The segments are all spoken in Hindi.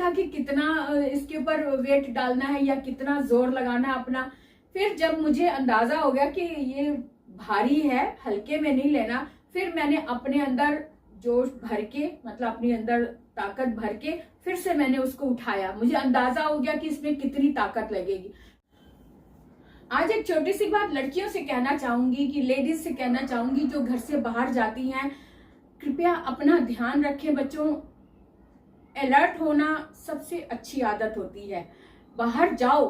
था कि कितना इसके ऊपर वेट डालना है या कितना जोर लगाना है अपना। फिर जब मुझे अंदाजा हो गया कि ये भारी है, हल्के में नहीं लेना, फिर मैंने अपने अंदर जोश भर के, मतलब अपने अंदर ताकत भर के फिर से मैंने उसको उठाया। मुझे अंदाजा हो गया कि इसमें कितनी ताकत लगेगी। आज एक छोटी सी बात लड़कियों से कहना चाहूंगी, कि लेडीज से कहना चाहूंगी जो घर से बाहर जाती हैं, कृपया अपना ध्यान रखें। बच्चों, अलर्ट होना सबसे अच्छी आदत होती है। बाहर जाओ,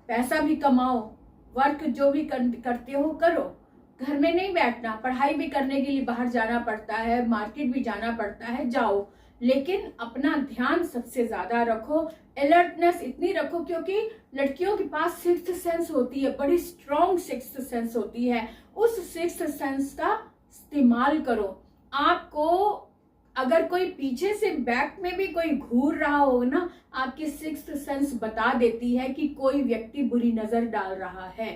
पैसा भी कमाओ, वर्क जो भी करते हो करो, घर में नहीं बैठना। पढ़ाई भी करने के लिए बाहर जाना पड़ता है, मार्केट भी जाना पड़ता है, जाओ, लेकिन अपना ध्यान सबसे ज्यादा रखो, अलर्टनेस इतनी रखो, क्योंकि लड़कियों के पास सिक्स्थ सेंस होती है, बड़ी स्ट्रॉन्ग सिक्स्थ सेंस होती है। उस सिक्स्थ सेंस का इस्तेमाल करो। आपको अगर कोई पीछे से बैक में भी कोई घूर रहा हो ना, आपकी सिक्स्थ सेंस बता देती है कि कोई व्यक्ति बुरी नजर डाल रहा है।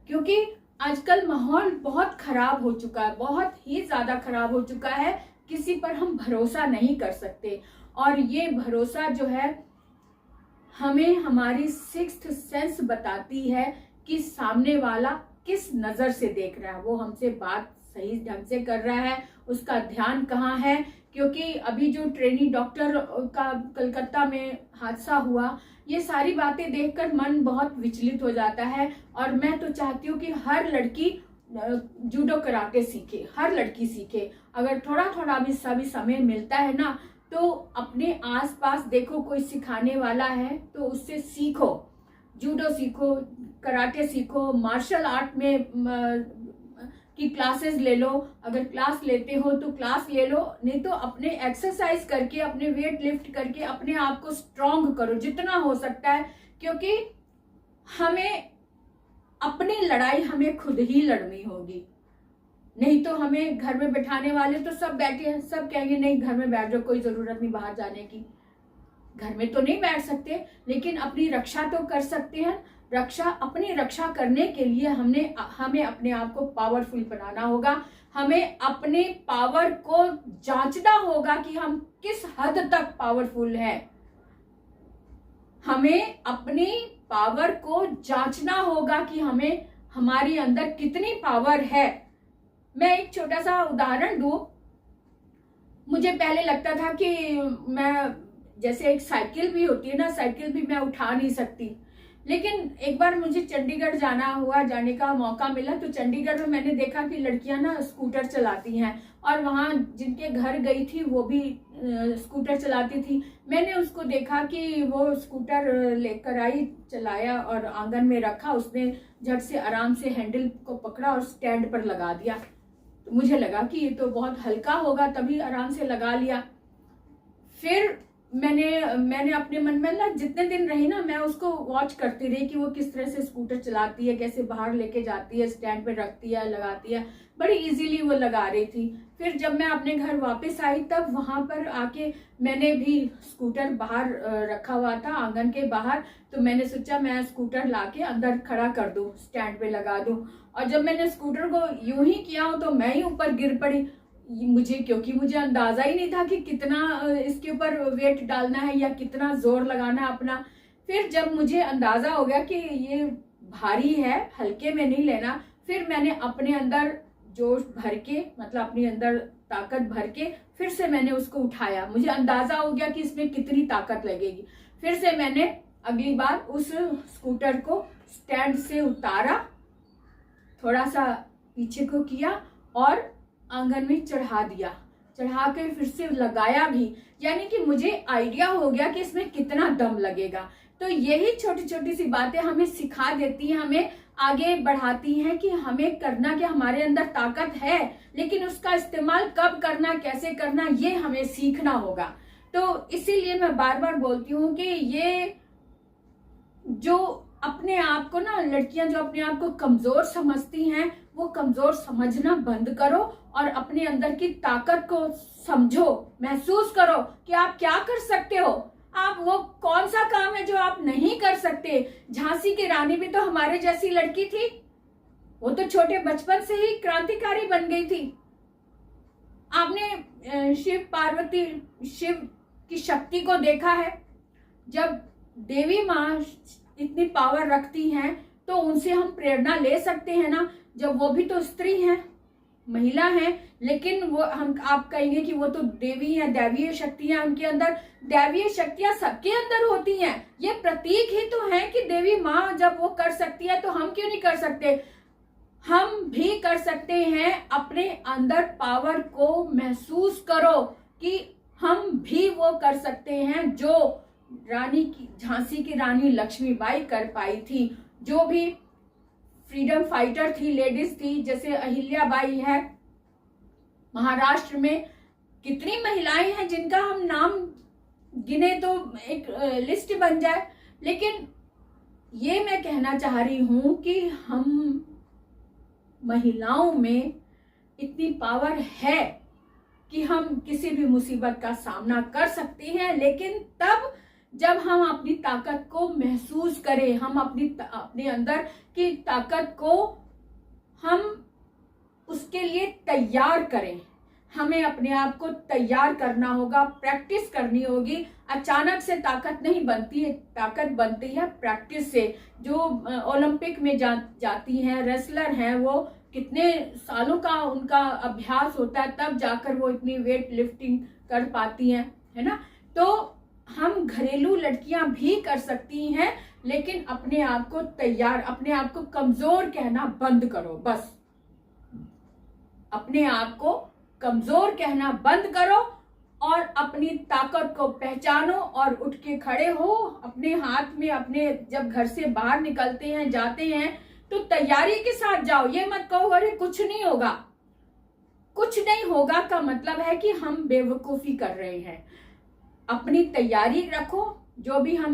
क्योंकि आजकल माहौल बहुत खराब हो चुका है, बहुत ही ज्यादा खराब हो चुका है। किसी पर हम भरोसा नहीं कर सकते, और ये भरोसा जो है हमें हमारी सिक्स्थ सेंस बताती है कि सामने वाला किस नजर से देख रहा है, वो हमसे बात सही ढंग से कर रहा है, उसका ध्यान कहाँ है। क्योंकि अभी जो ट्रेनी डॉक्टर का कलकत्ता में हादसा हुआ, ये सारी बातें देखकर मन बहुत विचलित हो जाता है। और मैं तो चाहती हूँ कि हर लड़की जूडो कराटे सीखे, हर लड़की सीखे। अगर थोड़ा थोड़ा भी समय मिलता है ना, तो अपने आसपास देखो कोई सिखाने वाला है तो उससे सीखो, जूडो सीखो, कराटे सीखो, मार्शल आर्ट में की क्लासेस ले लो। अगर क्लास लेते हो तो क्लास ले लो, नहीं तो अपने एक्सरसाइज करके, अपने वेट लिफ्ट करके अपने आप को स्ट्रॉन्ग करो जितना हो सकता है। क्योंकि हमें अपनी लड़ाई हमें खुद ही लड़नी होगी, नहीं तो हमें घर में बैठाने वाले तो सब बैठे हैं, सब कहेंगे नहीं घर में बैठ जाओ, कोई जरूरत नहीं बाहर जाने की। घर में तो नहीं बैठ सकते, लेकिन अपनी रक्षा तो कर सकते हैं। अपनी रक्षा करने के लिए हमें अपने आप को पावरफुल बनाना होगा। हमें अपने पावर को जांचना होगा कि हम किस हद तक पावरफुल है। हमें अपनी पावर को जांचना होगा कि हमें हमारे अंदर कितनी पावर है। मैं एक छोटा सा उदाहरण दूं। मुझे पहले लगता था कि मैं, जैसे एक साइकिल भी होती है ना, साइकिल भी मैं उठा नहीं सकती। लेकिन एक बार मुझे चंडीगढ़ जाने का मौका मिला, तो चंडीगढ़ में मैंने देखा कि लड़कियां ना स्कूटर चलाती हैं, और वहां जिनके घर गई थी वो भी स्कूटर चलाती थी। मैंने उसको देखा कि वो स्कूटर लेकर आई, चलाया और आंगन में रखा। उसने झट से आराम से हैंडल को पकड़ा और स्टैंड पर लगा दिया। तो मुझे लगा कि ये तो बहुत हल्का होगा, तभी आराम से लगा लिया। फिर मैंने अपने मन में ना, जितने दिन रही ना, मैं उसको वॉच करती रही कि वो किस तरह से स्कूटर चलाती है, कैसे बाहर लेके जाती है, स्टैंड पे रखती है, लगाती है, बड़ी इजीली वो लगा रही थी। फिर जब मैं अपने घर वापस आई, तब वहां पर आके मैंने भी स्कूटर बाहर रखा हुआ था, आंगन के बाहर। तो मैंने सोचा मैं स्कूटर लाके अंदर खड़ा कर दूं, स्टैंड पे लगा दूं। और जब मैंने स्कूटर को यूं ही किया तो मैं ही ऊपर गिर पड़ी। क्योंकि मुझे अंदाजा ही नहीं था कि कितना इसके ऊपर वेट डालना है या कितना जोर लगाना है अपना। फिर जब मुझे अंदाजा हो गया कि ये भारी है, हल्के में नहीं लेना, फिर मैंने अपने अंदर जोश भर के, मतलब अपने अंदर ताकत भर के फिर से मैंने उसको उठाया। मुझे अंदाजा हो गया कि इसमें कितनी ताकत लगेगी। फिर से मैंने अगली बार उस स्कूटर को स्टैंड से उतारा, थोड़ा सा पीछे को किया और आंगन में चढ़ा दिया। चढ़ा के फिर से लगाया भी, यानी कि मुझे आइडिया हो गया कि इसमें कितना दम लगेगा। तो यही छोटी छोटी सी बातें हमें सिखा देती हैं, हमें आगे बढ़ाती हैं कि हमें करना क्या, हमारे अंदर ताकत है, लेकिन उसका इस्तेमाल कब करना, कैसे करना, ये हमें सीखना होगा। तो इसीलिए मैं बार बार बोलती हूँ कि ये जो अपने आप को ना, लड़कियां जो अपने आप को कमजोर समझती हैं, वो कमजोर समझना बंद करो और अपने अंदर की ताकत को समझो, महसूस करो कि आप क्या कर सकते हो। आप वो कौन सा काम है जो आप नहीं कर सकते। झांसी की रानी भी तो हमारे जैसी लड़की थी, वो तो छोटे बचपन से ही क्रांतिकारी बन गई थी। आपने शिव की शक्ति को देखा है। जब देवी माँ इतनी पावर रखती हैं तो उनसे हम प्रेरणा ले सकते हैं ना। जब वो भी तो स्त्री हैं, महिला हैं, लेकिन वो आप कहेंगे कि वो तो देवी हैं, दैवीय शक्तियां उनके अंदर। दैवीय शक्तियां सबके अंदर होती हैं। ये प्रतीक ही तो है कि देवी माँ जब वो कर सकती है तो हम क्यों नहीं कर सकते। हम भी कर सकते हैं। अपने अंदर पावर को महसूस करो कि हम भी वो कर सकते हैं जो रानी की, झांसी की रानी लक्ष्मीबाई कर पाई थी। जो भी फ्रीडम फाइटर थी, लेडीज थी, जैसे अहिल्याबाई है। महाराष्ट्र में कितनी महिलाएं हैं जिनका हम नाम गिने तो एक लिस्ट बन जाए। लेकिन ये मैं कहना चाह रही हूं कि हम महिलाओं में इतनी पावर है कि हम किसी भी मुसीबत का सामना कर सकते हैं, लेकिन तब जब हम अपनी ताकत को महसूस करें, हम अपने अंदर की ताकत को हम उसके लिए तैयार करें। हमें अपने आप को तैयार करना होगा, प्रैक्टिस करनी होगी। अचानक से ताकत नहीं बनती है, ताकत बनती है प्रैक्टिस से। जो ओलंपिक में जाती हैं, रेसलर हैं, वो कितने सालों का उनका अभ्यास होता है, तब जाकर वो इतनी वेट लिफ्टिंग कर पाती हैं, है ना। तो हम घरेलू लड़कियां भी कर सकती हैं, लेकिन अपने आप को तैयार, अपने आप को कमजोर कहना बंद करो। बस अपने आप को कमजोर कहना बंद करो और अपनी ताकत को पहचानो और उठ के खड़े हो। अपने हाथ में, अपने जब घर से बाहर निकलते हैं, जाते हैं, तो तैयारी के साथ जाओ। ये मत कहो अरे कुछ नहीं होगा। कुछ नहीं होगा का मतलब है कि हम बेवकूफी कर रहे हैं। अपनी तैयारी रखो। जो भी हम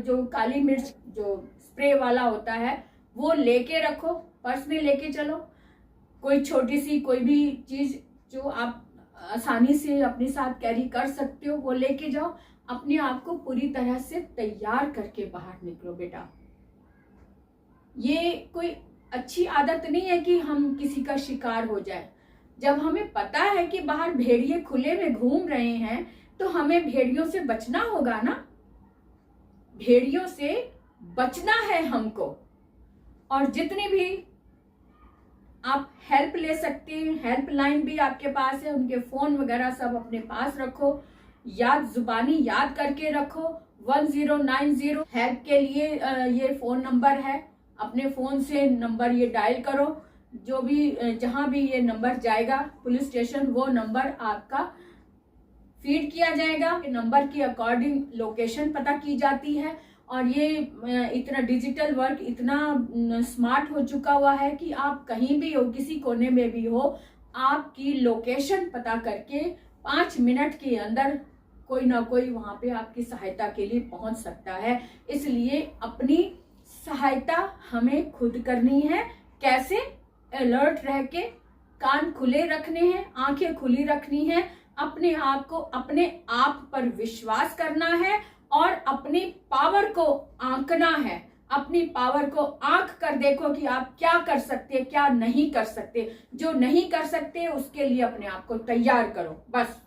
जो काली मिर्च जो स्प्रे वाला होता है वो लेके रखो, पर्स में लेके चलो। कोई छोटी सी कोई भी चीज जो आप आसानी से अपने साथ कैरी कर सकते हो वो लेके जाओ। अपने आप को पूरी तरह से तैयार करके बाहर निकलो बेटा। ये कोई अच्छी आदत नहीं है कि हम किसी का शिकार हो जाए। जब हमें पता है कि बाहर भेड़िए खुले में घूम रहे हैं तो हमें भेड़ियों से बचना होगा ना। भेड़ियों से बचना है हमको। और जितनी भी आप हेल्प ले सकते हैं, हेल्पलाइन भी आपके पास है, उनके फोन वगैरह सब अपने पास रखो। जुबानी याद करके रखो। 1090 हेल्प के लिए ये फोन नंबर है। अपने फोन से नंबर ये डायल करो। जो भी जहां भी ये नंबर जाएगा, पुलिस स्टेशन, वो नंबर आपका फीड किया जाएगा। नंबर के अकॉर्डिंग लोकेशन पता की जाती है। और ये इतना डिजिटल वर्क इतना स्मार्ट हो चुका हुआ है कि आप कहीं भी हो, किसी कोने में भी हो, आपकी लोकेशन पता करके 5 मिनट के अंदर कोई ना कोई वहां पे आपकी सहायता के लिए पहुंच सकता है। इसलिए अपनी सहायता हमें खुद करनी है। कैसे? अलर्ट रह के, कान खुले रखने हैं, आंखें खुली रखनी है। अपने आप को, अपने आप पर विश्वास करना है और अपनी पावर को आंकना है। अपनी पावर को आंक कर देखो कि आप क्या कर सकते, क्या नहीं कर सकते। जो नहीं कर सकते उसके लिए अपने आप को तैयार करो। बस